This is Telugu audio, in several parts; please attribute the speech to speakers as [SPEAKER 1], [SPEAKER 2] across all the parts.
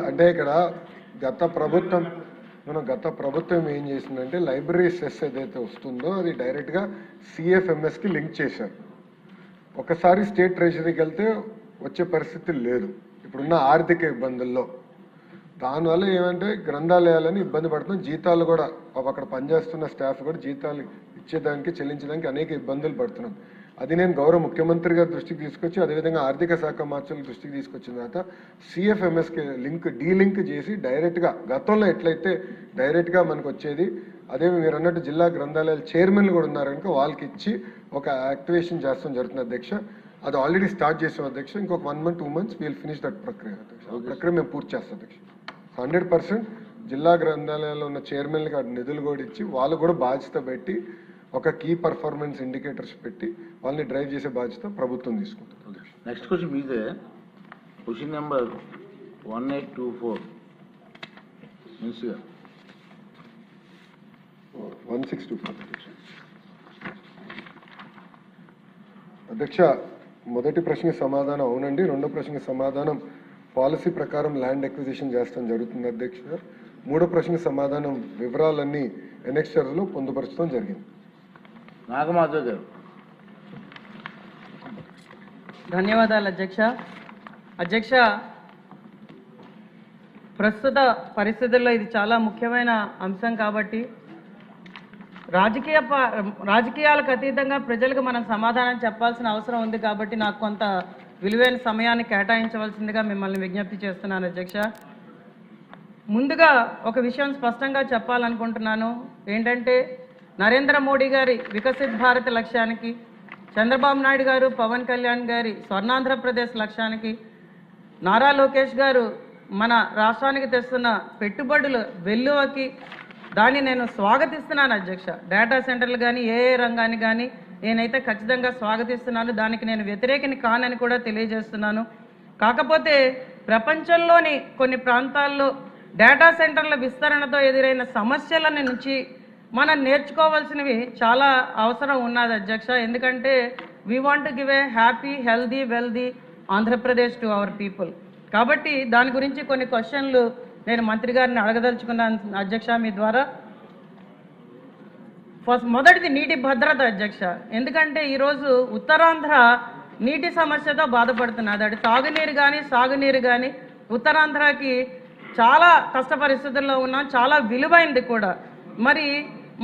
[SPEAKER 1] అంటే ఇక్కడ గత ప్రభుత్వం ఏం చేసిందంటే లైబ్రరీ సెస్ ఏదైతే వస్తుందో అది డైరెక్ట్గా సిఎఫ్ఎంఎస్కి లింక్ చేశారు. ఒకసారి స్టేట్ ట్రెజరీకి వెళ్తే వచ్చే పరిస్థితి లేదు ఇప్పుడున్న ఆర్థిక ఇబ్బందుల్లో. దానివల్ల ఏమంటే గ్రంథాలయాలని ఇబ్బంది పడుతున్నాం. జీతాలు కూడా అక్కడ పనిచేస్తున్న స్టాఫ్ కూడా జీతాలు ఇచ్చేదానికి చెల్లించడానికి అనేక ఇబ్బందులు పడుతున్నాం. అది నేను గౌరవ ముఖ్యమంత్రి గారి దృష్టికి తీసుకొచ్చి అదేవిధంగా ఆర్థిక శాఖ మార్చుల దృష్టికి తీసుకొచ్చిన తర్వాత సిఎఫ్ఎంఎస్కి డీలింక్ చేసి డైరెక్ట్గా గతంలో ఎట్లయితే డైరెక్ట్గా మనకు వచ్చేది అదే మీరు అన్నట్టు జిల్లా గ్రంథాలయాల చైర్మన్లు కూడా ఉన్నారు కనుక వాళ్ళకి ఇచ్చి ఒక యాక్టివేషన్ చేస్తాం జరుగుతుంది అధ్యక్ష. అది ఆల్రెడీ స్టార్ట్ చేసాం అధ్యక్ష. ఇంకొక 1 month 2 months will finish that ప్రక్రియ అధ్యక్ష. ఆ ప్రక్రియ మేము పూర్తి చేస్తాం అధ్యక్ష. 100% జిల్లా గ్రంథాలయాల్లో ఉన్న చైర్మన్లకి నిధులు కూడా ఇచ్చి వాళ్ళు కూడా బాధ్యత పెట్టి ఒక కీ పర్ఫార్మెన్స్ ఇండికేటర్స్ పెట్టి వాళ్ళని డ్రైవ్ చేసే బాధ్యత ప్రభుత్వం తీసుకుంటుంది.
[SPEAKER 2] నెక్స్ట్ క్వశ్చన్ మీదే. క్వశ్చన్ నెంబర్ 1824
[SPEAKER 1] అధ్యక్ష. మొదటి ప్రశ్నకి సమాధానం అవునండి. రెండో ప్రశ్నకి సమాధానం పాలసీ ప్రకారం ల్యాండ్ ఎక్విజిషన్ చేస్తాం జరుగుతుంది అధ్యక్ష. మూడో ప్రశ్నకి సమాధానం వివరాలన్నీ ఎనెక్స్చర్లో పొందుపరచడం జరిగింది.
[SPEAKER 2] నాగమాధవ్ గారు.
[SPEAKER 3] ధన్యవాదాలు అధ్యక్ష. అధ్యక్ష, ప్రస్తుత పరిస్థితుల్లో ఇది చాలా ముఖ్యమైన అంశం కాబట్టి రాజకీయాలకు అతీతంగా ప్రజలకు మనం సమాధానం చెప్పాల్సిన అవసరం ఉంది కాబట్టి నాకు కొంత విలువైన సమయాన్ని కేటాయించవలసిందిగా మిమ్మల్ని విజ్ఞప్తి చేస్తున్నాను అధ్యక్ష. ముందుగా ఒక విషయం స్పష్టంగా చెప్పాలనుకుంటున్నాను. ఏంటంటే నరేంద్ర మోడీ గారి వికసిత్ భారత్ లక్ష్యానికి, చంద్రబాబు నాయుడు గారు పవన్ కళ్యాణ్ గారి స్వర్ణాంధ్రప్రదేశ్ లక్ష్యానికి, నారా లోకేష్ గారు మన రాష్ట్రానికి తెస్తున్న పెట్టుబడులు వెల్లువకి దాన్ని నేను స్వాగతిస్తున్నాను అధ్యక్ష. డేటా సెంటర్లు కానీ ఏ రంగాన్ని కానీ నేనైతే ఖచ్చితంగా స్వాగతిస్తున్నాను. దానికి నేను వ్యతిరేకిని కానని కూడా తెలియజేస్తున్నాను. కాకపోతే ప్రపంచంలోని కొన్ని ప్రాంతాల్లో డేటా సెంటర్ల విస్తరణతో ఎదురైన సమస్యల నుంచి మనం నేర్చుకోవాల్సినవి చాలా అవసరం ఉన్నది అధ్యక్ష. ఎందుకంటే we want to give a happy healthy wealthy Andhra Pradesh to our people. కాబట్టి దాని గురించి కొన్ని క్వశ్చన్లు నేను మంత్రి గారిని అడగదలుచుకున్నాను అధ్యక్ష మీ ద్వారా. మొదటిది నీటి భద్రత అధ్యక్ష. ఎందుకంటే ఈరోజు ఉత్తరాంధ్ర నీటి సమస్యతో బాధపడుతున్నది. అది తాగునీరు కానీ సాగునీరు కానీ ఉత్తరాంధ్రకి చాలా కష్ట పరిస్థితుల్లో ఉన్నాం, చాలా విలువైంది కూడా. మరి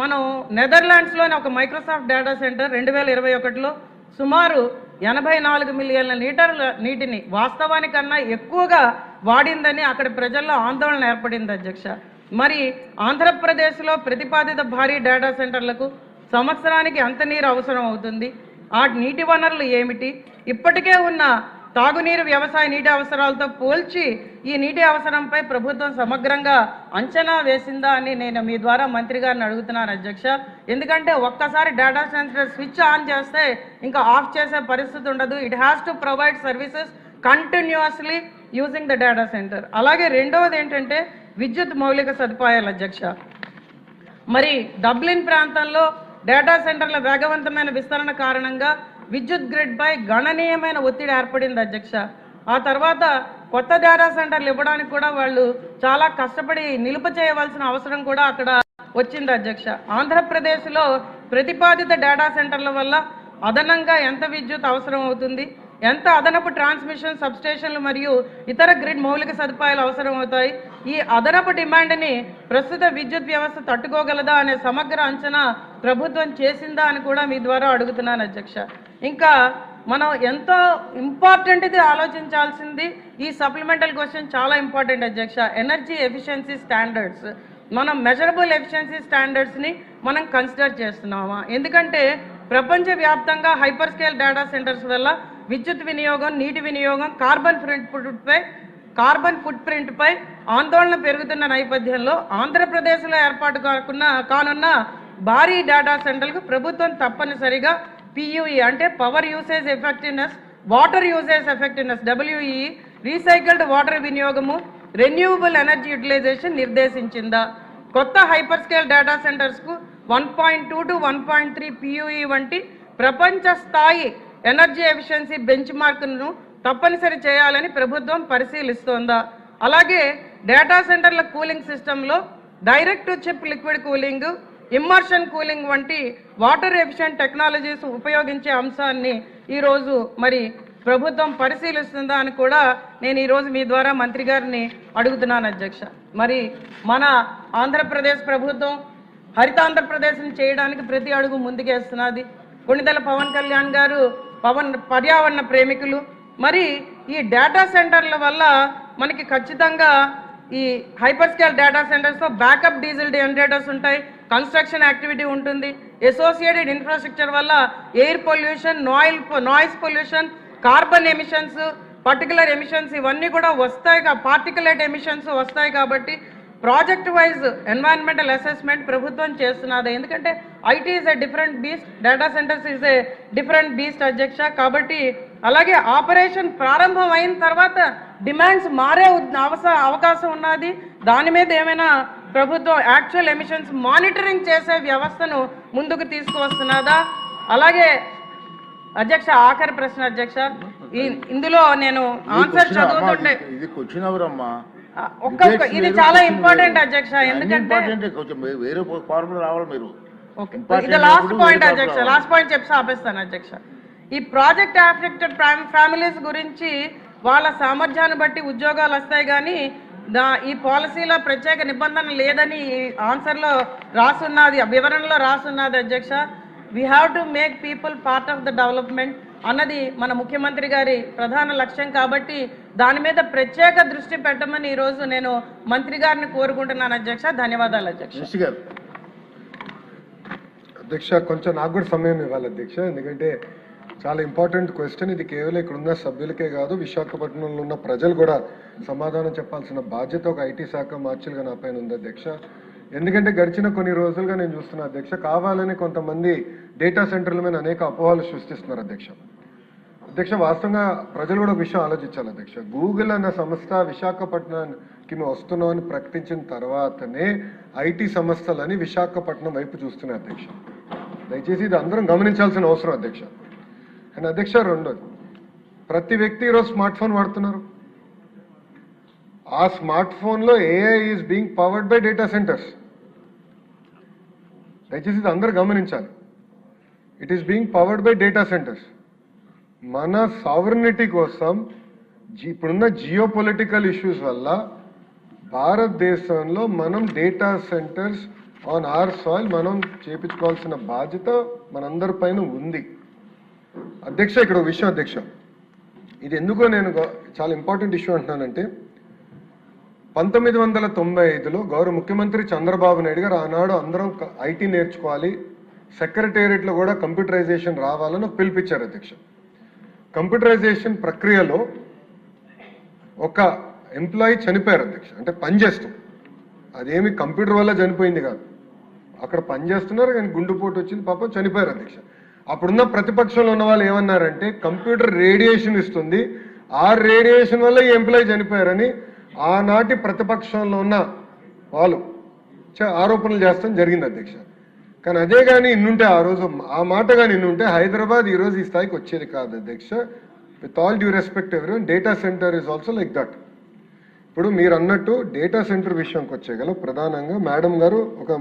[SPEAKER 3] మనం నెదర్లాండ్స్లోని ఒక మైక్రోసాఫ్ట్ డేటా సెంటర్ 2021లో సుమారు 84 మిలియన్ల లీటర్ల నీటిని వాస్తవానికన్నా ఎక్కువగా వాడిందని అక్కడ ప్రజల్లో ఆందోళన ఏర్పడింది అధ్యక్ష. మరి ఆంధ్రప్రదేశ్లో ప్రతిపాదిత భారీ డేటా సెంటర్లకు సంవత్సరానికి ఎంత నీరు అవసరం అవుతుంది, ఆ నీటి వనరులు ఏమిటి, ఇప్పటికే ఉన్న తాగునీరు వ్యవసాయ నీటి అవసరాలతో పోల్చి ఈ నీటి అవసరంపై ప్రభుత్వం సమగ్రంగా అంచనా వేసిందా అని నేను మీ ద్వారా మంత్రి గారిని అడుగుతున్నాను అధ్యక్ష. ఎందుకంటే ఒక్కసారి డేటా సెంటర్ స్విచ్ ఆన్ చేస్తే ఇంకా ఆఫ్ చేసే పరిస్థితి ఉండదు. It has to provide services continuously using the data centre. అలాగే రెండవది ఏంటంటే విద్యుత్ మౌలిక సదుపాయాలు అధ్యక్ష. మరి డబ్లిన్ ప్రాంతంలో డేటా సెంటర్ల వేగవంతమైన విస్తరణ కారణంగా విద్యుత్ గ్రిడ్పై గణనీయమైన ఒత్తిడి ఏర్పడింది అధ్యక్ష. ఆ తర్వాత కొత్త డేటా సెంటర్లు ఇవ్వడానికి కూడా వాళ్ళు చాలా కష్టపడి నిలుపు చేయవలసిన అవసరం కూడా అక్కడ వచ్చింది అధ్యక్ష. ఆంధ్రప్రదేశ్లో ప్రతిపాదిత డేటా సెంటర్ల వల్ల అదనంగా ఎంత విద్యుత్ అవసరం అవుతుంది, ఎంత అదనపు ట్రాన్స్మిషన్ సబ్స్టేషన్లు మరియు ఇతర గ్రిడ్ మౌలిక సదుపాయాలు అవసరం అవుతాయి, ఈ అదనపు డిమాండ్ని ప్రస్తుత విద్యుత్ వ్యవస్థ తట్టుకోగలదా అనే సమగ్ర అంచనా ప్రభుత్వం చేసిందా అని కూడా మీ ద్వారా అడుగుతున్నాను అధ్యక్ష. ఇంకా మనం ఎంతో ఇంపార్టెంట్ది ఆలోచించాల్సింది ఈ సప్లిమెంటల్ క్వశ్చన్ చాలా ఇంపార్టెంట్ అధ్యక్ష. ఎనర్జీ ఎఫిషియన్సీ స్టాండర్డ్స్, మనం మెజరబుల్ ఎఫిషియన్సీ స్టాండర్డ్స్ని మనం కన్సిడర్ చేస్తున్నామా? ఎందుకంటే ప్రపంచవ్యాప్తంగా హైపర్ స్కేల్ డేటా సెంటర్స్ వల్ల విద్యుత్ వినియోగం, నీటి వినియోగం, కార్బన్ ఫుట్ ప్రింట్పై ఆందోళన పెరుగుతున్న నేపథ్యంలో ఆంధ్రప్రదేశ్లో ఏర్పాటు కానున్న భారీ డేటా సెంటర్లకు ప్రభుత్వం తప్పనిసరిగా PUE అంటే power usage effectiveness, water usage effectiveness WEE, recycled water వినియోగము, రెన్యూవబుల్ ఎనర్జీ యూటిలైజేషన్ నిర్దేశించిందా? కొత్త హైపర్ స్కేల్ డేటా సెంటర్స్కు 1.2 to 1.3 PUE వంటి ప్రపంచ స్థాయి ఎనర్జీ ఎఫిషియన్సీ బెంచ్ మార్క్ను తప్పనిసరి చేయాలని ప్రభుత్వం పరిశీలిస్తోందా? అలాగే డేటా సెంటర్ల కూలింగ్ సిస్టంలో direct to chip liquid cooling, immersion cooling వంటి వాటర్ ఎఫిషియెంట్ టెక్నాలజీస్ ఉపయోగించే అంశాన్ని ఈరోజు మరి ప్రభుత్వం పరిశీలిస్తుందా అని కూడా నేను ఈరోజు మీ ద్వారా మంత్రి గారిని అడుగుతున్నాను అధ్యక్ష. మరి మన ఆంధ్రప్రదేశ్ ప్రభుత్వం హరితాంధ్రప్రదేశ్ని చేయడానికి ప్రతి అడుగు ముందుకేస్తున్నది. కొణిదెల పవన్ కళ్యాణ్ గారు పర్యావరణ ప్రేమికులు. మరి ఈ డేటా సెంటర్ల వల్ల మనకి ఖచ్చితంగా ఈ హైపర్ స్కేల్ డేటా సెంటర్స్తో బ్యాకప్ డీజిల్ జనరేటర్స్ ఉంటాయి, కన్స్ట్రక్షన్ యాక్టివిటీ ఉంటుంది, అసోసియేటెడ్ ఇన్ఫ్రాస్ట్రక్చర్ వల్ల air pollution, noise pollution, carbon emissions, particular emissions ఇవన్నీ కూడా వస్తాయి, పార్టికులేట్ ఎమిషన్స్ వస్తాయి. కాబట్టి ప్రాజెక్ట్ వైజ్ ఎన్వైరన్మెంటల్ అసెస్మెంట్ ప్రభుత్వం చేస్తున్నది. ఎందుకంటే IT is a different beast, data centres is a different beast అధ్యక్ష. కాబట్టి అలాగే ఆపరేషన్ ప్రారంభం అయిన తర్వాత డిమాండ్స్ మారే అవకాశం ఉన్నది. దాని మీద ఏమైనా ప్రభుత్వం యాక్చువల్ ఎమిషన్స్ మానిటరింగ్ చేసే వ్యవస్థను ముందుకు తీసుకువస్తున్నదా? అలాగే అధ్యక్ష ఆఖరి ప్రశ్న అధ్యక్ష, ఇందులో నేను ఆన్సర్ చదువుతుంటే
[SPEAKER 2] ఇది క్వశ్చన్ ఎవరమ్మా?
[SPEAKER 3] ఒక్కొక్క ఇది చాలా ఇంపార్టెంట్ అధ్యక్ష. ఎందుకంటే
[SPEAKER 2] వేరే ఫార్ములా రావాలి మీరు.
[SPEAKER 3] ఇది లాస్ట్ పాయింట్ అధ్యక్ష, లాస్ట్ పాయింట్ చెప్పి ఆపేస్తాను అధ్యక్ష. ఈ ప్రాజెక్ట్ అఫెక్టెడ్ ఫ్యామిలీస్ గురించి వాళ్ళ సామర్థ్యాన్ని బట్టి ఉద్యోగాలు వస్తాయి, కానీ ఈ పాలసీలో ప్రత్యేక నిబంధన లేదని ఆన్సర్లో రాసున్నది, వివరణలో రాసున్నది అధ్యక్ష. We have to make people part of the development అన్నది మన ముఖ్యమంత్రి గారి ప్రధాన లక్ష్యం. కాబట్టి దాని మీద ప్రత్యేక దృష్టి పెట్టమని ఈరోజు నేను మంత్రి గారిని కోరుకుంటున్నాను అధ్యక్ష. ధన్యవాదాలు అధ్యక్ష.
[SPEAKER 1] అధ్యక్ష కొంచెం నాకు కూడా సమయం ఇవ్వాలి అధ్యక్ష, ఎందుకంటే చాలా ఇంపార్టెంట్ క్వశ్చన్ ఇది. కేవలం ఇక్కడ ఉన్న సభ్యులకే కాదు, విశాఖపట్నంలో ఉన్న ప్రజలు కూడా సమాధానం చెప్పాల్సిన బాధ్యత ఒక ఐటీ శాఖ మార్చులుగా నా పైన ఉంది అధ్యక్ష. ఎందుకంటే గడిచిన కొన్ని రోజులుగా నేను చూస్తున్నా అధ్యక్ష, కావాలని కొంతమంది డేటా సెంటర్ల మీద అనేక అపోహలు సృష్టిస్తున్నారు అధ్యక్ష. వాస్తవంగా ప్రజలు కూడా ఒక విషయం ఆలోచించాలి అధ్యక్ష. గూగుల్ అన్న సంస్థ విశాఖపట్నానికి మేము వస్తున్నామని ప్రకటించిన తర్వాతనే ఐటీ సంస్థలని విశాఖపట్నం వైపు చూస్తున్నాయి అధ్యక్ష. దయచేసి ఇది అందరం గమనించాల్సిన అవసరం అధ్యక్ష. అండ్ అధ్యక్ష రెండోది, ప్రతి వ్యక్తి ఈరోజు స్మార్ట్ ఫోన్ వాడుతున్నారు. ఆ స్మార్ట్ ఫోన్లో AI is being powered by data centres. దయచేసి ఇది అందరూ గమనించాలి. It is being powered by data centres. మన సావరినిటీ కోసం ఇప్పుడున్న జియో పొలిటికల్ ఇష్యూస్ వల్ల భారతదేశంలో మనం data centres on our soil మనం చేపించుకోవాల్సిన బాధ్యత మనందరి పైన ఉంది అధ్యక్ష. ఇక్కడ ఒక విషయం అధ్యక్ష, ఇది ఎందుకో నేను చాలా ఇంపార్టెంట్ ఇష్యూ అంటున్నానంటే, 1995లో గౌరవ ముఖ్యమంత్రి చంద్రబాబు నాయుడు గారు ఆనాడు అందరం ఐటీ నేర్చుకోవాలి, సెక్రటేరియట్లో కూడా కంప్యూటరైజేషన్ రావాలని పిలిపించారు అధ్యక్ష. కంప్యూటరైజేషన్ ప్రక్రియలో ఒక ఎంప్లాయీ చనిపోయారు అధ్యక్ష. అంటే పనిచేస్తూ, అదేమి కంప్యూటర్ వల్ల చనిపోయింది కాదు, అక్కడ పనిచేస్తున్నారు కానీ గుండెపోటు వచ్చింది, పాపం చనిపోయారు అధ్యక్ష. అప్పుడున్న ప్రతిపక్షంలో ఉన్న వాళ్ళు ఏమన్నారంటే కంప్యూటర్ రేడియేషన్ ఇస్తుంది, ఆ రేడియేషన్ వల్ల ఈ ఎంప్లాయీ చనిపోయారని ఆనాటి ప్రతిపక్షంలో ఉన్న వాళ్ళు ఆరోపణలు చేస్తాం జరిగింది అధ్యక్ష. కానీ అదే కానీ ఇన్నుంటే ఆ రోజు ఆ మాట కానీ ఇన్నుంటే హైదరాబాద్ ఈరోజు ఈ స్థాయికి వచ్చేది కాదు అధ్యక్ష. With all due respect everyone, data centre is also like that. ఇప్పుడు మీరు అన్నట్టు డేటా సెంటర్ విషయంకి వచ్చేగల ప్రధానంగా మేడం గారు ఒక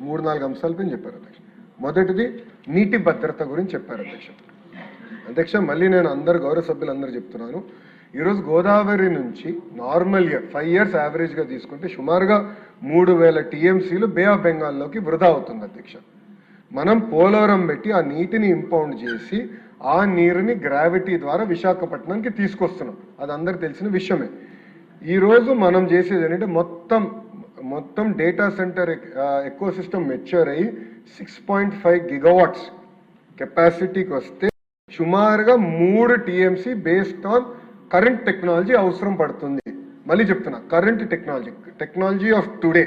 [SPEAKER 1] 3-4 అంశాలపై చెప్పారు అధ్యక్ష. మొదటిది నీటి భద్రత గురించి చెప్పారు అధ్యక్ష. అధ్యక్ష మళ్ళీ నేను అందరు గౌరవ సభ్యులందరూ చెప్తున్నాను, ఈరోజు గోదావరి నుంచి నార్మల్ ఇయర్ 5 years యావరేజ్గా తీసుకుంటే సుమారుగా 3000 TMCలు బే ఆఫ్ బెంగాల్లోకి వృధా అవుతుంది అధ్యక్ష. మనం పోలవరం పెట్టి ఆ నీటిని ఇంపౌండ్ చేసి ఆ నీరుని గ్రావిటీ ద్వారా విశాఖపట్నానికి తీసుకొస్తున్నాం, అది అందరికి తెలిసిన విషయమే. ఈరోజు మనం చేసేది ఏంటంటే మొత్తం data centre eco system mature అయ్యి 6.5 GW కెపాసిటీకి వస్తే సుమారుగా 3 TMC based on current technology అవసరం పడుతుంది. మళ్ళీ చెప్తున్నా, కరెంట్ టెక్నాలజీ ఆఫ్ టుడే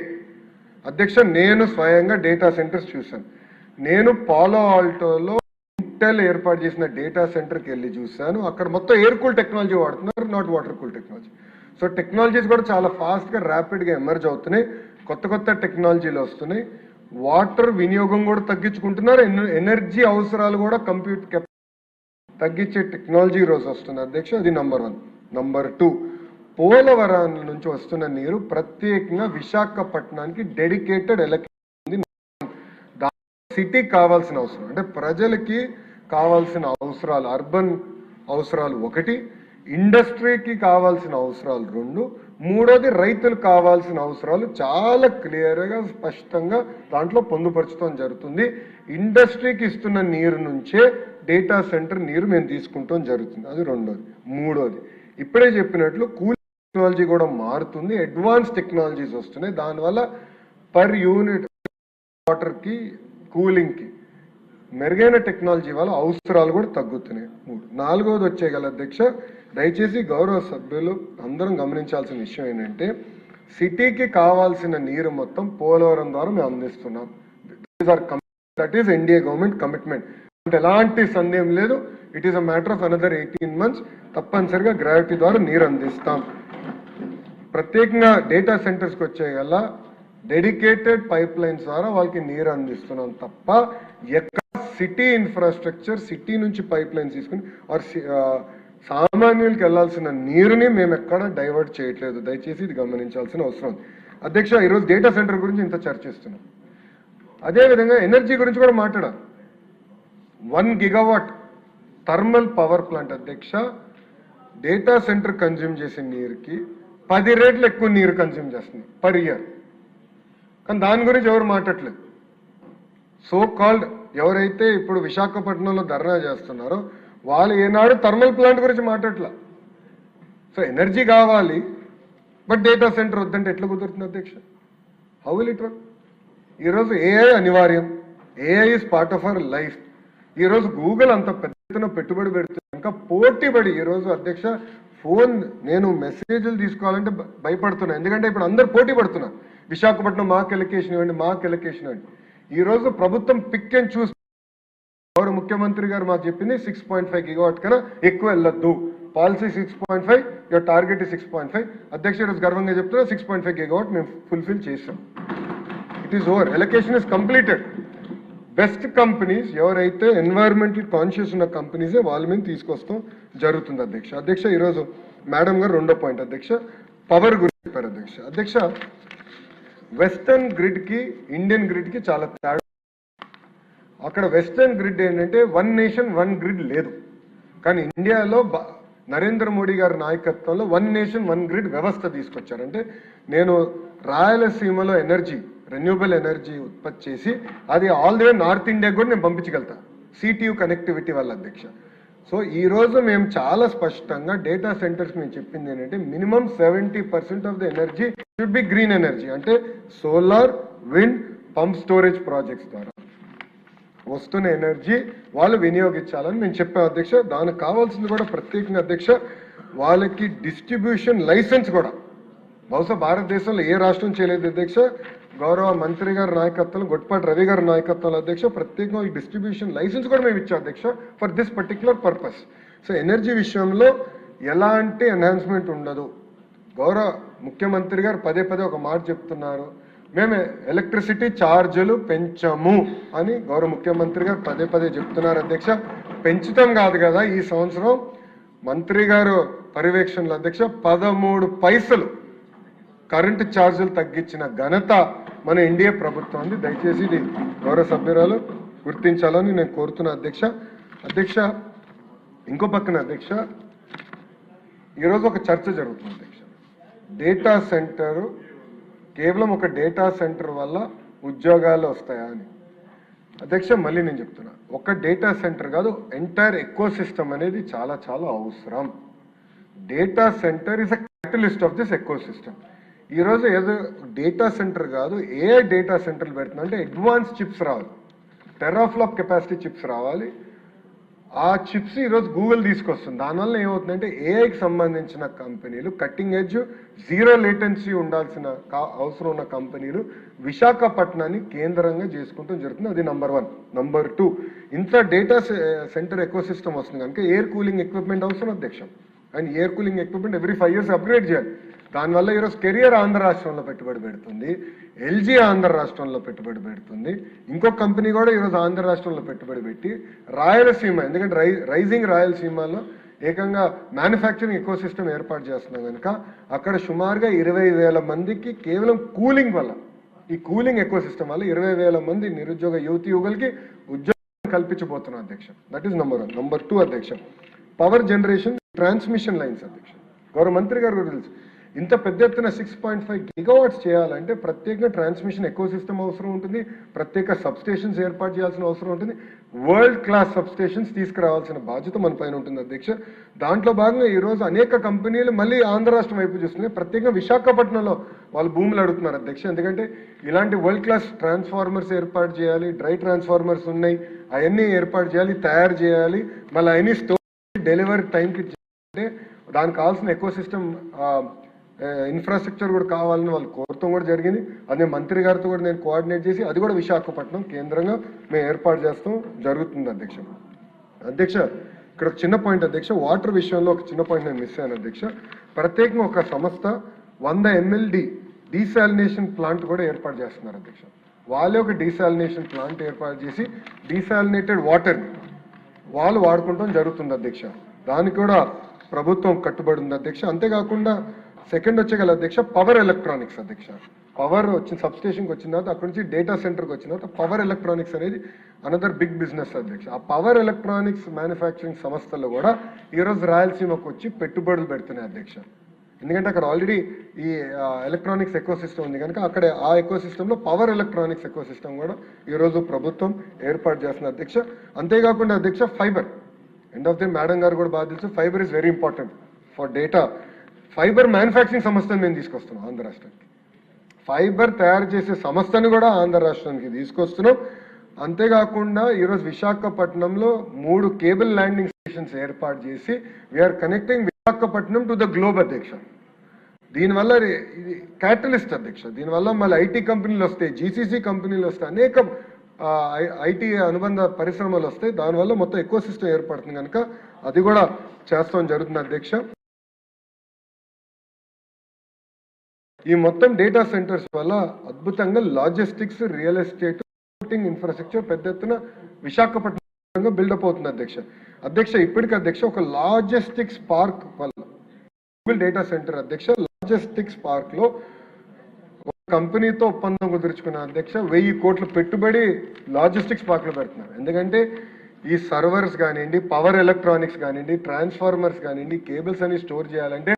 [SPEAKER 1] అధ్యక్ష. నేను స్వయంగా డేటా సెంటర్స్ చూశాను. నేను పాలో ఆల్టోలో ఇంటెల్ ఏర్పాటు చేసిన డేటా సెంటర్కి వెళ్ళి చూశాను. అక్కడ మొత్తం ఎయిర్ కూల్ టెక్నాలజీ వాడుతున్నారు, not water cool technology. So technologies కూడా చాలా ఫాస్ట్గా ర్యాపిడ్గా ఎమర్జ్ అవుతున్నాయి, కొత్త టెక్నాలజీలు వస్తున్నాయి. వాటర్ వినియోగం కూడా తగ్గించుకుంటున్నారు, ఎనర్జీ అవసరాలు కూడా తగ్గించే టెక్నాలజీ ఈరోజు వస్తుంది అధ్యక్ష. అది నంబర్ 1. నంబర్ 2, పోలవరం నుంచి వస్తున్న నీరు ప్రత్యేకంగా విశాఖపట్నానికి డెడికేటెడ్ ఎలక్ట్రిసిటీ సిటీకి కావాల్సిన అవసరం, అంటే ప్రజలకి కావాల్సిన అవసరాలు, అర్బన్ అవసరాలు 1, ఇండస్ట్రీకి కావాల్సిన అవసరాలు 2, మూడోది రైతులకు కావాల్సిన అవసరాలు చాలా క్లియర్గా స్పష్టంగా దాంట్లో పొందుపరచడం జరుగుతుంది. ఇండస్ట్రీకి ఇస్తున్న నీరు నుంచే డేటా సెంటర్ నీరు మేము తీసుకుంటాం జరుగుతుంది. అది రెండోది. మూడోది, ఇప్పుడే చెప్పినట్లు కూలింగ్ టెక్నాలజీ కూడా మారుతుంది, అడ్వాన్స్ టెక్నాలజీస్ వస్తున్నాయి. దానివల్ల పర్ యూనిట్ వాటర్కి కూలింగ్కి మెరుగైన టెక్నాలజీ వల్ల అవసరాలు కూడా తగ్గుతున్నాయి. 3. 4వది వచ్చేగల అధ్యక్ష, దయచేసి గౌరవ సభ్యులు అందరం గమనించాల్సిన విషయం ఏంటంటే సిటీకి కావాల్సిన నీరు మొత్తం పోలవరం ద్వారా మేము అందిస్తున్నాం. That is NDA government commitment, అంటే ఎలాంటి సందేహం లేదు. It is a matter of another 18 months తప్పనిసరిగా గ్రావిటీ ద్వారా నీరు అందిస్తాం. ప్రత్యేకంగా డేటా సెంటర్స్కి వచ్చేగల డెడికేటెడ్ పైప్ లైన్స్ ద్వారా వాళ్ళకి నీరు అందిస్తున్నాం తప్ప ఎక్కడ సిటీ ఇన్ఫ్రాస్ట్రక్చర్ సిటీ నుంచి పైప్ లైన్స్ తీసుకుని సామాన్యులకి వెళ్లాల్సిన నీరుని మేము ఎక్కడ డైవర్ట్ చేయట్లేదు. దయచేసి ఇది గమనించాల్సిన అవసరం ఉంది అధ్యక్ష. ఈరోజు డేటా సెంటర్ గురించి ఇంత చర్చిస్తున్నాం, అదేవిధంగా ఎనర్జీ గురించి కూడా మాట్లాడాలి. 1 gigawatt థర్మల్ పవర్ ప్లాంట్ అధ్యక్ష డేటా సెంటర్ కన్జ్యూమ్ చేసే నీరుకి 10 రెట్లు ఎక్కువ నీరు కన్జ్యూమ్ చేస్తుంది పర్ ఇయర్. కానీ దాని గురించి ఎవరు మాట్లాడలేదు. సో కాల్డ్ ఎవరైతే ఇప్పుడు విశాఖపట్నంలో ధర్నా చేస్తున్నారో వాళ్ళు ఏనాడు థర్మల్ ప్లాంట్ గురించి మాట్లాడలే. సో ఎనర్జీ కావాలి బట్ డేటా సెంటర్ వద్దంటే ఎట్లా కుదురుతుంది అధ్యక్ష? How will it work? ఈరోజు ఏఐ అనివార్యం, AI is part of our life. ఈరోజు గూగుల్ అంత పెద్ద ఎత్తున పెట్టుబడి పెడుతుంది, ఇంకా పోటీపడి ఈరోజు అధ్యక్ష ఫోన్ నేను మెసేజ్లు తీసుకోవాలంటే భయపడుతున్నా, ఎందుకంటే ఇప్పుడు అందరు పోటీ పడుతున్నారు. విశాఖపట్నం మాకు ఎలకేషన్ ఇవ్వండి, మాకు ఎలకేషన్ ఇవ్వండి. ఈరోజు ప్రభుత్వం పిక్ అండ్ చూస్, గౌరవ ముఖ్యమంత్రి గారు మాకు చెప్పింది 6.5 gigawatt కన్నా ఎక్కువ వెళ్ళొద్దు. Policy 6.5, your target 6.5. అధ్యక్ష ఈరోజు గర్వంగా చెప్తున్నా 6.5 gigawatt మేము ఫుల్ఫిల్ చేసాం. It is over, allocation is completed. Best companies ఎవరైతే ఎన్వైరన్మెంటల్ కాన్షియస్ ఉన్న కంపెనీసే వాళ్ళ మీద తీసుకొస్తాం జరుగుతుంది అధ్యక్ష. అధ్యక్ష ఈరోజు మేడం గారు 2వ పాయింట్ అధ్యక్ష పవర్ గురించి చెప్పారు అధ్యక్ష. అధ్యక్ష వెస్టర్న్ గ్రిడ్కి ఇండియన్ గ్రిడ్కి చాలా తేడా. అక్కడ వెస్టర్న్ గ్రిడ్ ఏంటంటే 1 nation 1 grid లేదు, కానీ ఇండియాలో నరేంద్ర మోడీ గారి నాయకత్వంలో 1 nation 1 grid వ్యవస్థ తీసుకొచ్చారంటే నేను రాయలసీమలో ఎనర్జీ రెన్యూబుల్ ఎనర్జీ ఉత్పత్తి చేసి అది all the way north India కూడా నేను పంపించగలుగుతా సిటీయూ కనెక్టివిటీ వల్ల అధ్యక్ష. సో ఈ రోజు మేము చాలా స్పష్టంగా డేటా సెంటర్స్ మేము చెప్పింది ఏంటంటే minimum 70% of the energy should be green energy, అంటే solar, wind, pump storage projects ద్వారా వస్తున్న ఎనర్జీ వాళ్ళు వినియోగించాలని మేము చెప్పాం అధ్యక్ష. దానికి కావాల్సింది కూడా ప్రత్యేకంగా అధ్యక్ష వాళ్ళకి డిస్ట్రిబ్యూషన్ లైసెన్స్ కూడా బహుశా భారతదేశంలో ఏ రాష్ట్రం చేయలేదు అధ్యక్ష. గౌరవ మంత్రి గారి నాయకత్వంలో గొట్పాటి రవి గారి నాయకత్వంలో అధ్యక్ష ప్రత్యేకంగా డిస్ట్రిబ్యూషన్ లైసెన్స్ కూడా మేము ఇచ్చాం అధ్యక్ష for this particular purpose. So energy విషయంలో ఎలాంటి ఎన్హాన్స్మెంట్ ఉండదు. గౌరవ ముఖ్యమంత్రి గారు పదే ఒక మాట చెప్తున్నారు, మేము ఎలక్ట్రిసిటీ ఛార్జీలు పెంచము అని గౌరవ ముఖ్యమంత్రి గారు పదే చెప్తున్నారు అధ్యక్ష. పెంచుతాం కాదు కదా, ఈ సంవత్సరం మంత్రి గారు పర్యవేక్షణలో అధ్యక్ష 13 పైసలు కరెంటు ఛార్జీలు తగ్గించిన ఘనత మన ఎన్డీఏ ప్రభుత్వం ఉంది. దయచేసి ఇది గౌరవ సభ్యురాలు గుర్తించాలని నేను కోరుతున్నా అధ్యక్ష. అధ్యక్ష ఇంకో పక్కన అధ్యక్ష ఈరోజు ఒక చర్చ జరుగుతుంది అధ్యక్ష. డేటా సెంటర్ కేవలం ఒక డేటా సెంటర్ వల్ల ఉద్యోగాలు వస్తాయా అని. అధ్యక్ష మళ్ళీ నేను చెప్తున్నా, ఒక డేటా సెంటర్ కాదు, ఎంటైర్ ఎకో సిస్టమ్ అనేది చాలా అవసరం. Data centre is a catalyst of this eco system. ఈరోజు ఏదో డేటా సెంటర్ కాదు, ఏ డేటా సెంటర్లు పెడుతున్నా అంటే అడ్వాన్స్ చిప్స్ రావాలి, టెరాఫ్లాప్ కెపాసిటీ చిప్స్ రావాలి. ఆ చిప్స్ ఈరోజు గూగుల్ తీసుకొస్తుంది. దానివల్ల ఏమవుతుందంటే ఏఐకి సంబంధించిన కంపెనీలు, కట్టింగ్ ఎడ్జ్, 0 latency ఉండాల్సిన అవసరం ఉన్న కంపెనీలు విశాఖపట్నాన్ని కేంద్రంగా చేసుకుంటూ జరుగుతుంది. అది నంబర్ 1. నంబర్ 2, ఇంత డేటా సెంటర్ ఎకో సిస్టమ్ వస్తుంది కనుక ఎయిర్ కూలింగ్ ఎక్విప్మెంట్ అవసరం అధ్యక్ష. And air cooling equipment every 5 years upgrade చేయాలి. దానివల్ల ఈరోజు కెరియర్ ఆంధ్ర రాష్ట్రంలో పెట్టుబడి పెడుతుంది, ఎల్జీ ఆంధ్ర రాష్ట్రంలో పెట్టుబడి పెడుతుంది, ఇంకొక కంపెనీ కూడా ఈరోజు ఆంధ్ర రాష్ట్రంలో పెట్టుబడి పెట్టి రాయలసీమ, ఎందుకంటే రైజింగ్ రాయలసీమలో ఏకంగా మ్యానుఫ్యాక్చరింగ్ ఎకో సిస్టమ్ ఏర్పాటు చేస్తున్నాం కనుక అక్కడ సుమారుగా 20,000 మందికి కేవలం కూలింగ్ వల్ల, ఈ కూలింగ్ ఎకో సిస్టమ్ వల్ల 20,000 మంది నిరుద్యోగ యువకులకి ఉద్యోగం కల్పించబోతున్నాం అధ్యక్ష. That is number 1. నంబర్ 2 అధ్యక్ష, పవర్ జనరేషన్ ట్రాన్స్మిషన్ లైన్స్ అధ్యక్ష. గౌరవ మంత్రి గారు కూడా తెలుసు, ఇంత పెద్ద ఎత్తున 6.5 గిగావాట్స్ చేయాలంటే ప్రత్యేకంగా ట్రాన్స్మిషన్ ఎకో సిస్టమ్ అవసరం ఉంటుంది, ప్రత్యేక సబ్ స్టేషన్స్ ఏర్పాటు చేయాల్సిన అవసరం ఉంటుంది, వరల్డ్ క్లాస్ సబ్ స్టేషన్స్ తీసుకురావాల్సిన బాధ్యత మన పైన ఉంటుంది అధ్యక్ష. దాంట్లో భాగంగా ఈరోజు అనేక కంపెనీలు మళ్ళీ ఆంధ్ర రాష్ట్రం వైపు చూస్తున్నాయి, ప్రత్యేకంగా విశాఖపట్నంలో వాళ్ళు భూములు అడుగుతున్నారు అధ్యక్ష. ఎందుకంటే ఇలాంటి వరల్డ్ క్లాస్ ట్రాన్స్ఫార్మర్స్ ఏర్పాటు చేయాలి, డ్రై ట్రాన్స్ఫార్మర్స్ ఉన్నాయి, అవన్నీ ఏర్పాటు చేయాలి, తయారు చేయాలి, మళ్ళీ అవన్నీ స్టోర్ డెలివరీ టైంకి అంటే దానికి కావాల్సిన ఎకో సిస్టమ్ ఇన్ఫ్రాస్ట్రక్చర్ కూడా కావాలని వాళ్ళు కోరటం కూడా జరిగింది. అదే మంత్రి గారితో కూడా నేను కోఆర్డినేట్ చేసి అది కూడా విశాఖపట్నం కేంద్రంగా మేము ఏర్పాటు చేస్తాం జరుగుతుంది అధ్యక్ష. అధ్యక్ష ఇక్కడ ఒక చిన్న పాయింట్ అధ్యక్ష, వాటర్ విషయంలో ఒక చిన్న పాయింట్ నేను మిస్ అయ్యాను అధ్యక్ష. ప్రత్యేకంగా ఒక సంస్థ 100 MLD డీసాలినేషన్ ప్లాంట్ కూడా ఏర్పాటు చేస్తున్నారు అధ్యక్ష. వాళ్ళే ఒక డీసాలినేషన్ ప్లాంట్ ఏర్పాటు చేసి డీసాలినేటెడ్ వాటర్ వాళ్ళు వాడుకుంటాం జరుగుతుంది అధ్యక్ష. దానికి కూడా ప్రభుత్వం కట్టుబడి ఉంది అధ్యక్ష. అంతేకాకుండా సెకండ్ వచ్చేగల అధ్యక్ష పవర్ ఎలక్ట్రానిక్స్ అధ్యక్ష. పవర్ వచ్చిన సబ్ స్టేషన్కి వచ్చిన తర్వాత అక్కడి నుంచి డేటా సెంటర్కి వచ్చిన తర్వాత పవర్ ఎలక్ట్రానిక్స్ అనేది అనదర్ బిగ్ బిజినెస్ అధ్యక్ష. ఆ పవర్ ఎలక్ట్రానిక్స్ మ్యానుఫ్యాక్చరింగ్ సంస్థలు కూడా ఈరోజు రాయలసీమకు వచ్చి పెట్టుబడులు పెడుతున్నాయి అధ్యక్ష. ఎందుకంటే అక్కడ ఆల్రెడీ ఈ ఎలక్ట్రానిక్స్ ఎకో సిస్టమ్ ఉంది కనుక అక్కడ ఆ ఎకో సిస్టంలో పవర్ ఎలక్ట్రానిక్స్ ఎకో సిస్టమ్ కూడా ఈరోజు ప్రభుత్వం ఏర్పాటు చేస్తున్న అధ్యక్ష. అంతేకాకుండా అధ్యక్ష fibre, end of the madam గారు కూడా బాగా తెలుసు, fibre is very important for data. Fibre manufacturing సంస్థను మేము తీసుకొస్తున్నాం ఆంధ్ర రాష్ట్రానికి, ఫైబర్ తయారు చేసే సంస్థను కూడా ఆంధ్ర రాష్ట్రానికి తీసుకొస్తున్నాం. అంతేకాకుండా ఈరోజు విశాఖపట్నంలో 3 కేబుల్ ల్యాండింగ్ స్టేషన్స్ ఏర్పాటు చేసి we're connecting Visakhapatnam to the globe అధ్యక్ష. దీనివల్ల ఇది క్యాటలిస్ట్ అధ్యక్ష. దీనివల్ల మళ్ళీ ఐటీ కంపెనీలు వస్తాయి, జీసీసీ కంపెనీలు వస్తాయి, అనేక ఐటీ అనుబంధ పరిశ్రమలు వస్తాయి. దానివల్ల మొత్తం ఎకో సిస్టమ్ ఏర్పడుతుంది కనుక అది కూడా చేస్తాం జరుగుతుంది అధ్యక్ష. ఈ మొత్తం డేటా సెంటర్స్ వల్ల అద్భుతంగా లాజిస్టిక్స్, రియల్ ఎస్టేట్, ఇన్ఫ్రాస్ట్రక్చర్ పెద్ద ఎత్తున విశాఖపట్నంలో బిల్డప్ అవుతుంది అధ్యక్ష. అధ్యక్ష ఇప్పటికీ అధ్యక్ష ఒక లాజిస్టిక్స్ పార్క్ వల్ల గూగుల్ డేటా సెంటర్ అధ్యక్ష, లాజిస్టిక్స్ పార్క్ లో ఒక కంపెనీతో ఒప్పందం కుదుర్చుకున్న అధ్యక్ష 1000 కోట్ల పెట్టుబడి లాజిస్టిక్స్ పార్క్ లో పెడుతున్నారు. ఎందుకంటే ఈ సర్వర్స్ కానివ్వండి, పవర్ ఎలక్ట్రానిక్స్ కానివ్వండి, ట్రాన్స్ఫార్మర్స్ కానివ్వండి, కేబుల్స్ అని స్టోర్ చేయాలంటే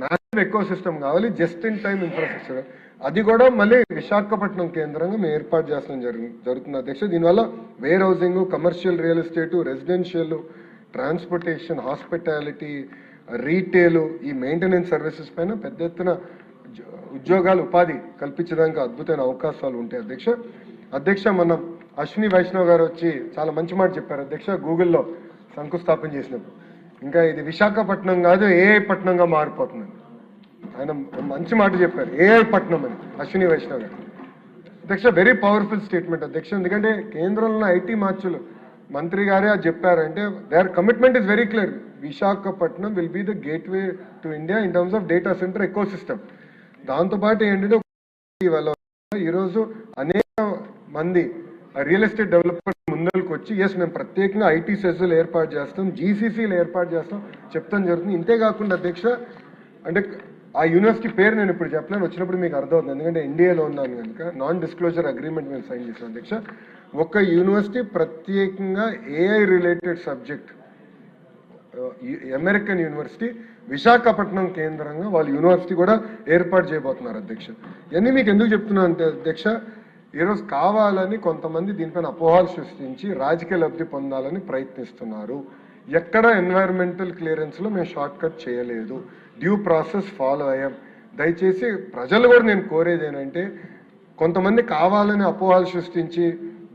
[SPEAKER 1] మ్యాసివ్ ఎకో సిస్టమ్ కావాలి, జస్ట్ ఇన్ టైమ్ ఇన్ఫ్రాస్ట్రక్చర్. అది కూడా మళ్ళీ విశాఖపట్నం కేంద్రంగా మేము ఏర్పాటు చేస్తాం జరుగుతుంది అధ్యక్ష. దీనివల్ల warehousing, commercial real estate, residential, transportation, hospitality, retail, ఈ మెయింటెనెన్స్ సర్వీసెస్ పైన పెద్ద ఎత్తున ఉద్యోగాలు, ఉపాధి కల్పించడానికి అద్భుతమైన అవకాశాలు ఉంటాయి అధ్యక్ష. అధ్యక్ష మనం అశ్విని వైష్ణవ్ గారు వచ్చి చాలా మంచి మాట చెప్పారు అధ్యక్ష గూగుల్లో శంకుస్థాపన చేసినప్పుడు. ఇంకా ఇది విశాఖపట్నం కాదు ఏఐ పట్నంగా మారిపోతుంది. ఆయన మంచి మాట చెప్పారు, ఏఐ పట్నం అని అశ్విని వైష్ణవ్ గారు. అధ్యక్ష వెరీ పవర్ఫుల్ స్టేట్మెంట్ అధ్యక్ష. ఎందుకంటే కేంద్రంలో ఐటీ మార్చులు మంత్రి గారే అది చెప్పారంటే their commitment is very clear. Visakhapatnam will be the gateway to India in terms of data centre eco system. దాంతోపాటు ఏంటంటే ఈరోజు అనేక మంది రియల్ ఎస్టేట్ డెవలపర్ ముందరకు వచ్చి ఎస్ మేము ప్రత్యేకంగా ఐటీ సెస్లు ఏర్పాటు చేస్తాం, జీసీసీలు ఏర్పాటు చేస్తాం చెప్తాం జరుగుతుంది. ఇంతేకాకుండా అధ్యక్ష అంటే ఆ యూనివర్సిటీ పేరు నేను ఇప్పుడు చెప్పలేను, వచ్చినప్పుడు మీకు అర్థమవుతుంది. ఎందుకంటే ఇండియాలో ఉన్నాను కనుక నాన్ డిస్క్లోజర్ అగ్రిమెంట్ మేము సైన్ చేసాం అధ్యక్ష. ఒక యూనివర్సిటీ ప్రత్యేకంగా AI related subject, American university Visakhapatnam కేంద్రంగా వాళ్ళు యూనివర్సిటీ కూడా ఏర్పాటు చేయబోతున్నారు అధ్యక్ష. ఇవన్నీ మీకు ఎందుకు చెప్తున్నాను అంటే అధ్యక్ష, ఈరోజు కావాలని కొంతమంది దీనిపైన అపోహలు సృష్టించి రాజకీయ లబ్ధి పొందాలని ప్రయత్నిస్తున్నారు. ఎక్కడ ఎన్వైరన్మెంటల్ క్లియరెన్స్లో మేము షార్ట్ కట్ చేయలేదు, డ్యూ ప్రాసెస్ ఫాలో అయ్యాం. దయచేసి ప్రజలు కూడా నేను కోరేది ఏంటంటే, కొంతమంది కావాలని అపోహలు సృష్టించి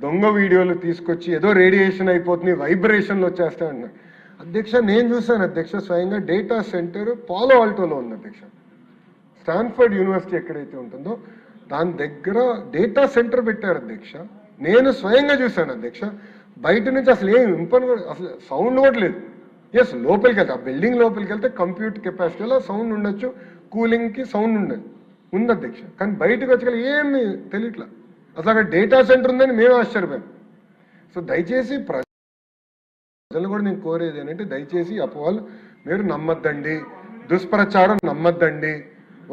[SPEAKER 1] దొంగ వీడియోలు తీసుకొచ్చి ఏదో రేడియేషన్ అయిపోతుంది, వైబ్రేషన్లు వచ్చేస్తాయి అంటున్నారు. అధ్యక్ష నేను చూశాను అధ్యక్ష, స్వయంగా డేటా సెంటర్ పాలో ఆల్టోలో ఉంది అధ్యక్ష. స్టాన్ఫర్డ్ యూనివర్సిటీ ఎక్కడైతే ఉంటుందో దాని దగ్గర డేటా సెంటర్ పెట్టారు అధ్యక్ష. నేను స్వయంగా చూశాను అధ్యక్ష. బయట నుంచి అసలు ఏం ఇంపన్, అసలు సౌండ్ కూడా లేదు. ఎస్ లోపలికి వెళ్తే ఆ బిల్డింగ్ లోపలికి వెళ్తే కంప్యూట్ కెపాసిటీలో సౌండ్ ఉండొచ్చు, కూలింగ్కి సౌండ్ ఉండదు ఉంది అధ్యక్ష. కానీ బయటకు వచ్చి ఏమి తెలియట్లా, అసలు అక్కడ డేటా సెంటర్ ఉందని మేము ఆశ్చర్యపోయాం. సో దయచేసి ప్రజలు కూడా నేను కోరేది ఏంటంటే దయచేసి అపోహలు మీరు నమ్మద్దండి, దుష్ప్రచారం నమ్మద్దండి.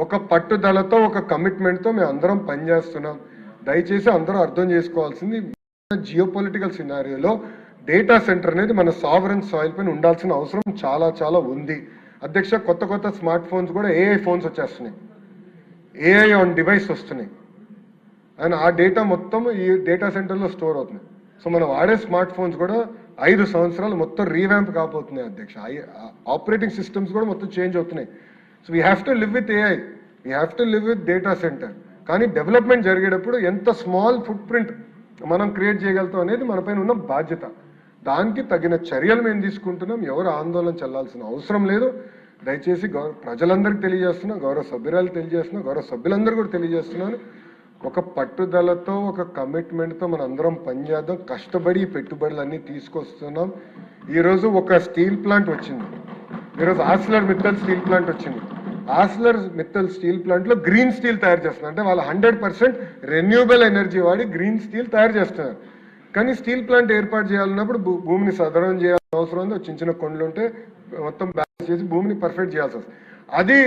[SPEAKER 1] ఒక పట్టుదలతో ఒక కమిట్మెంట్తో మేము అందరం పనిచేస్తున్నాం. దయచేసి అందరూ అర్థం చేసుకోవాల్సింది జియో పొలిటికల్ సినారియోలో డేటా సెంటర్ అనేది మన సావరెన్ సాయిల్ పైన ఉండాల్సిన అవసరం చాలా చాలా ఉంది అధ్యక్ష. కొత్త కొత్త స్మార్ట్ ఫోన్స్ కూడా ఏఐ ఫోన్స్ వచ్చేస్తున్నాయి, ఏఐ ఆన్ డివైస్ వస్తున్నాయి అండ్ ఆ డేటా మొత్తం ఈ డేటా సెంటర్లో స్టోర్ అవుతుంది. సో మనం వాడే స్మార్ట్ ఫోన్స్ కూడా 5 సంవత్సరాలు మొత్తం రీవ్యాంప్ కాబోతున్నాయి అధ్యక్ష. ఆపరేటింగ్ సిస్టమ్స్ కూడా మొత్తం చేంజ్ అవుతున్నాయి. So we have to live with AI, we have to live with data centre. కానీ డెవలప్మెంట్ జరిగేటప్పుడు ఎంత స్మాల్ ఫుట్ ప్రింట్ మనం క్రియేట్ చేయగలుగుతాం అనేది మనపైన ఉన్న బాధ్యత. దానికి తగిన చర్యలు మేము తీసుకుంటున్నాం. ఎవరు ఆందోళన చెల్లాల్సిన అవసరం లేదు. దయచేసి ప్రజలందరికీ తెలియజేస్తున్నా, గౌరవ సభ్యురాలు తెలియజేస్తున్నా, గౌరవ సభ్యులందరూ కూడా తెలియజేస్తున్నాను. ఒక పట్టుదలతో ఒక కమిట్మెంట్తో మన అందరం పనిచేద్దాం. కష్టపడి పెట్టుబడులన్నీ తీసుకొస్తున్నాం. ఈరోజు ఒక స్టీల్ ప్లాంట్ వచ్చింది, ఈరోజు ఆర్సిలర్ మిత్తల్ స్టీల్ ప్లాంట్ వచ్చింది. ఆర్సిలర్ మిత్తల్ స్టీల్ ప్లాంట్లో గ్రీన్ స్టీల్ తయారు చేస్తున్నారు. అంటే వాళ్ళు 100% రెన్యూబుల్ ఎనర్జీ వాడి గ్రీన్ స్టీల్ తయారు చేస్తున్నారు. కానీ స్టీల్ ప్లాంట్ ఏర్పాటు చేయాలన్నప్పుడు భూమిని సదరం చేయాల్సిన అవసరం ఉంది. చిన్న చిన్న కొండలు ఉంటే మొత్తం బ్యాలెన్స్ చేసి భూమిని పర్ఫెక్ట్ చేయాల్సి వస్తుంది. అది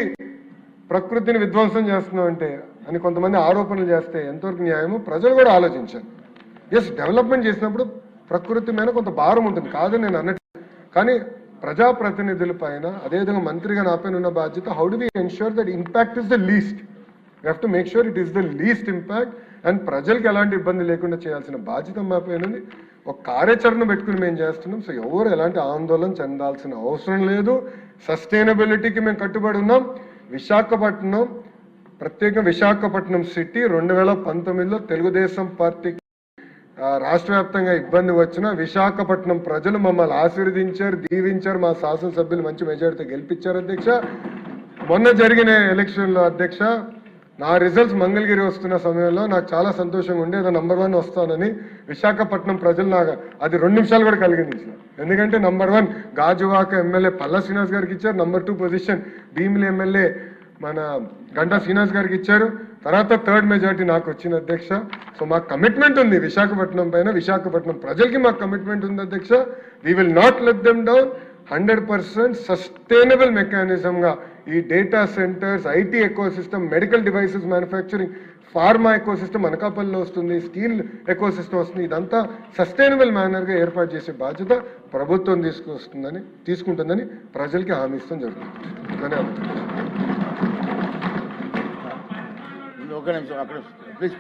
[SPEAKER 1] ప్రకృతిని విధ్వంసం చేస్తున్నాం అంటే అని కొంతమంది ఆరోపణలు చేస్తే ఎంతవరకు న్యాయమో ప్రజలు కూడా ఆలోచించారు. ఎస్, డెవలప్మెంట్ చేసినప్పుడు ప్రకృతి మీద కొంత భారం ఉంటుంది, కాదు నేను అన్నట్టు. కానీ ప్రజాప్రతినిధుల పైన, అదేవిధంగా మంత్రిగా నా పైన ఉన్న బాధ్యత, how do we ensure that impact is the least. We have to make sure it is the least impact and ప్రజలకు ఎలాంటి ఇబ్బంది లేకుండా చేయాల్సిన బాధ్యత మా పైన ఉంది. ఒక కార్యాచరణ పెట్టుకుని మేము చేస్తున్నాం. సో ఎవరు ఎలాంటి ఆందోళన చెందాల్సిన అవసరం లేదు. సస్టైనబిలిటీకి మేము కట్టుబడి ఉన్నాం. విశాఖపట్నం, ప్రత్యేకంగా విశాఖపట్నం సిటీ 2019లో తెలుగుదేశం పార్టీకి రాష్ట్ర వ్యాప్తంగా ఇబ్బంది వచ్చినా విశాఖపట్నం ప్రజలు మమ్మల్ని ఆశీర్వదించారు, దీవించారు. మా శాసనసభ్యులు మంచి మెజారిటీతో గెలిపించారు అధ్యక్ష. మొన్న జరిగిన ఎలక్షన్లో అధ్యక్ష, నా రిజల్ట్స్ మంగళగిరి వస్తున్న సమయంలో నాకు చాలా సంతోషంగా ఉండే, ఏదో నంబర్ 1 వస్తానని విశాఖపట్నం ప్రజలు నాకు అది 2 నిమిషాలు కూడా కలిగించారు. ఎందుకంటే నంబర్ 1 గాజువాక ఎమ్మెల్యే పల్లా శ్రీనివాస్ గారికి ఇచ్చారు, నంబర్ 2 పొజిషన్ భీమిలి ఎమ్మెల్యే మన గంటా శ్రీనివాస్ గారికి ఇచ్చారు, తర్వాత 3rd మెజారిటీ నాకు వచ్చింది అధ్యక్ష. సో మాకు కమిట్మెంట్ ఉంది విశాఖపట్నం పైన, విశాఖపట్నం ప్రజలకి మాకు కమిట్మెంట్ ఉంది అధ్యక్ష. We will not let them down. 100% sustainable మెకానిజంగా ఈ data centers, IT ecosystem, medical devices manufacturing, pharma ecosystem అనకాపల్లిలో వస్తుంది, స్టీల్ ఎకోసిస్టమ్ వస్తుంది. ఇదంతా సస్టైనబుల్ మేనర్గా ఏర్పాటు చేసే బాధ్యత ప్రభుత్వం తీసుకుంటుందని ప్రజలకి హామీ ఇస్తాం జరుగుతుంది. ధన్యవాదాలు.
[SPEAKER 2] ఒక నిమిషం అక్కడ ప్లీజ్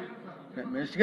[SPEAKER 2] మినిస్టర్